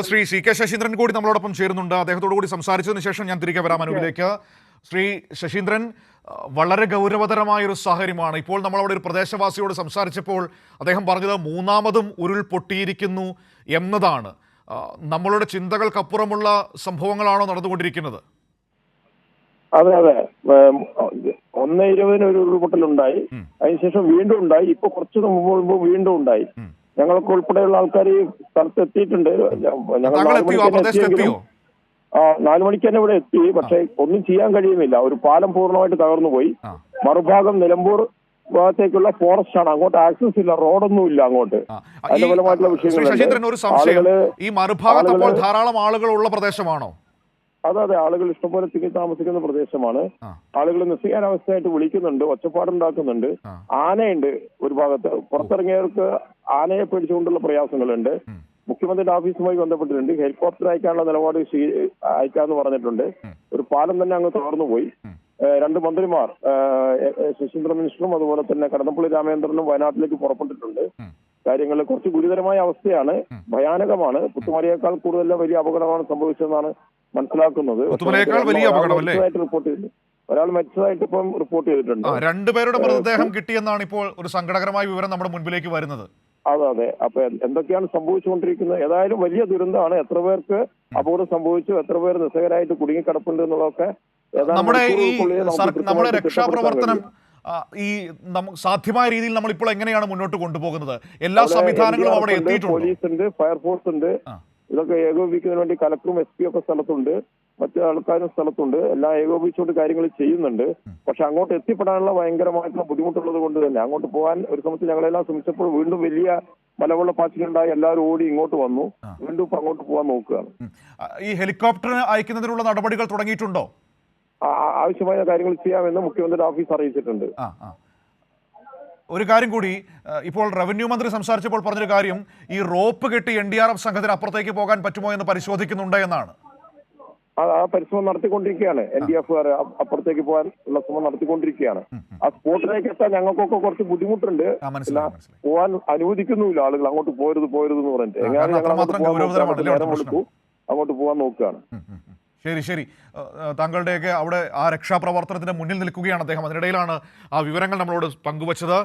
Shri C K Saseendran കൂടി നമ്മളോടൊപ്പം ചേരുന്നുണ്ട്. അദ്ദേഹത്തോടു കൂടി സംസാരിച്ചതിന് ശേഷം ഞാൻ തിരികെ വരാം അനൂപിലേക്ക്. ശ്രീ ശശീന്ദ്രൻ, വളരെ ഗൗരവതരമായ ഒരു സാഹചര്യമാണ്. ഇപ്പോൾ നമ്മളവിടെ ഒരു പ്രദേശവാസിയോട് സംസാരിച്ചപ്പോൾ അദ്ദേഹം പറഞ്ഞത് മൂന്നാമതും ഉരുൾ പൊട്ടിയിരിക്കുന്നു എന്നതാണ്. നമ്മളുടെ ചിന്തകൾക്കപ്പുറമുള്ള സംഭവങ്ങളാണോ നടന്നുകൊണ്ടിരിക്കുന്നത്? അതെ അതെ 1:20 ഒരു ഉരുൾപൊട്ടലുണ്ടായി. അതിനുശേഷം വീണ്ടും ഉണ്ടായി. ഇപ്പൊ കുറച്ച് മുമ്പ് വീണ്ടും ഉണ്ടായി. ഞങ്ങൾക്ക് ഉൾപ്പെടെയുള്ള ആൾക്കാർ ഈ സ്ഥലത്ത് എത്തിയിട്ടുണ്ട്. ഞങ്ങൾ 4 മണിക്ക് തന്നെ ഇവിടെ എത്തി. പക്ഷെ ഒന്നും ചെയ്യാൻ കഴിയുന്നില്ല. ഒരു പാലം പൂർണ്ണമായിട്ട് തകർന്നു പോയി. മറുഭാഗം നിലമ്പൂർ ഭാഗത്തേക്കുള്ള ഫോറസ്റ്റ് ആണ്. അങ്ങോട്ട് ആക്സസ് ഇല്ല, റോഡൊന്നും ഇല്ല അങ്ങോട്ട്. അതിന്റെ ഫലമായിട്ടുള്ള വിഷയങ്ങൾ. ഈ മറുഭാഗത്ത് അപ്പോൾ ധാരാളം ആളുകൾ ഉള്ള പ്രദേശമാണോ? അതെ, ആളുകൾ ഇഷ്ടംപോലെ തിങ്ങി താമസിക്കുന്ന പ്രദേശമാണ്. ആളുകൾ നിസ്സഹായാവസ്ഥയായിട്ട് വിളിക്കുന്നുണ്ട്, ഒച്ചപ്പാടുണ്ടാക്കുന്നുണ്ട്. ആനയുണ്ട് ഒരു ഭാഗത്ത്. പുറത്തിറങ്ങിയവർക്ക് ആനയെ പേടിച്ചുകൊണ്ടുള്ള പ്രയാസങ്ങളുണ്ട്. മുഖ്യമന്ത്രിയുടെ ഓഫീസുമായി ബന്ധപ്പെട്ടിട്ടുണ്ട്. ഹെലികോപ്റ്റർ അയക്കാനുള്ള നിലപാട് അയക്കാന്ന് പറഞ്ഞിട്ടുണ്ട്. ഒരു പാലം തന്നെ അങ്ങ് തകർന്നുപോയി. 2 മന്ത്രിമാർ, ശശീന്ദ്ര മിനിസ്റ്ററും അതുപോലെ തന്നെ കടന്നപ്പള്ളി രാമചന്ദ്രനും വയനാട്ടിലേക്ക് പുറപ്പെട്ടിട്ടുണ്ട്. കാര്യങ്ങൾ കുറച്ച് ഗുരുതരമായ അവസ്ഥയാണ്, ഭയാനകമാണ്. പുത്തുമലയേക്കാൾ കൂടുതൽ വലിയ അപകടമാണ് സംഭവിച്ചതെന്നാണ് മനസ്സിലാക്കുന്നത്. റിപ്പോർട്ട് ചെയ്തു. ഒരാൾ മരിച്ചതായിട്ട് ഇപ്പം റിപ്പോർട്ട് ചെയ്തിട്ടുണ്ട്. 2 പേരുടെ മൃതദേഹം കിട്ടിയെന്നാണ് ഇപ്പോൾ ഒരു സങ്കടകരമായ വിവരം നമ്മുടെ മുൻപിലേക്ക് വരുന്നത്. അതെ. അപ്പൊ എന്തൊക്കെയാണ് സംഭവിച്ചുകൊണ്ടിരിക്കുന്നത്? ഏതായാലും വലിയ ദുരന്തമാണ്. എത്ര പേർക്ക് അപകടം സംഭവിച്ചു, എത്ര പേർ നിസ്സഹരായിട്ട് കുടുങ്ങിക്കിടപ്പുണ്ട് എന്നുള്ളതൊക്കെ നമ്മുടെ രക്ഷാപ്രവർത്തനം ഈ സാധ്യമായ രീതിയിൽ നമ്മൾ ഇപ്പോൾ എങ്ങനെയാണ് മുന്നോട്ട് കൊണ്ടുപോകുന്നത്? എല്ലാ സംവിധാനങ്ങളും അവിടെ എത്തിയിട്ടുണ്ട്. പോലീസ് ഉണ്ട്, ഫയർഫോഴ്സ് ഉണ്ട്. ഇതൊക്കെ ഏകോപിപ്പിക്കുന്നതിന് വേണ്ടി കലക്ടറും SP ഒക്കെ സ്ഥലത്തുണ്ട്, മറ്റു ആൾക്കാരും സ്ഥലത്തുണ്ട്. എല്ലാം ഏകോപിച്ചുകൊണ്ട് കാര്യങ്ങൾ ചെയ്യുന്നുണ്ട്. പക്ഷെ അങ്ങോട്ട് എത്തിപ്പെടാനുള്ള ഭയങ്കരമായിട്ടുള്ള ബുദ്ധിമുട്ടുള്ളത് കൊണ്ട് തന്നെ അങ്ങോട്ട് പോകാൻ ഒരു സമയത്ത് ഞങ്ങളെല്ലാം ശ്രമിച്ചപ്പോൾ വീണ്ടും വലിയ മലവെള്ളപ്പാച്ചിലുണ്ടായി. എല്ലാവരും ഓടി ഇങ്ങോട്ട് വന്നു. വീണ്ടും ഇപ്പൊ അങ്ങോട്ട് പോകാൻ നോക്കുകയാണ്. ഈ ഹെലികോപ്റ്റർ അയക്കുന്നതിനുള്ള നടപടികൾ തുടങ്ങിയിട്ടുണ്ടോ? ആവശ്യമായ കാര്യങ്ങൾ ചെയ്യാമെന്ന് മുഖ്യമന്ത്രിയുടെ ഓഫീസ് അറിയിച്ചിട്ടുണ്ട്. ഒരു കാര്യം കൂടി, ഇപ്പോൾ റവന്യൂ മന്ത്രി സംസാരിച്ചപ്പോൾ പറഞ്ഞൊരു കാര്യം, ഈ റോപ്പ് കെട്ടി NDRF സംഘത്തിന് അപ്പുറത്തേക്ക് പോകാൻ പറ്റുമോ എന്ന് പരിശോധിക്കുന്നുണ്ട് എന്നാണ്. ആ പരിശ്രമം നടത്തിക്കൊണ്ടിരിക്കുകയാണ്. NDF അപ്പുറത്തേക്ക് പോകാൻ ഉള്ള ശ്രമം നടത്തിക്കൊണ്ടിരിക്കുകയാണ്. ആ സ്പോട്ടിലേക്ക് എത്താൻ ഞങ്ങൾക്കൊക്കെ കുറച്ച് ബുദ്ധിമുട്ടുണ്ട്. പോകാൻ അനുവദിക്കുന്നുമില്ല ആളുകൾ. അങ്ങോട്ട് പോരുത് എന്ന് പറഞ്ഞിട്ട് എങ്ങനെയാണ് അങ്ങോട്ട് പോകാൻ നോക്കുകയാണ്. ശരി. താങ്കളുടെയൊക്കെ അവിടെ ആ രക്ഷാപ്രവർത്തനത്തിന് മുന്നിൽ നിൽക്കുകയാണ് അദ്ദേഹം. അതിനിടയിലാണ് ആ വിവരങ്ങൾ നമ്മളോട് പങ്കുവച്ചത്.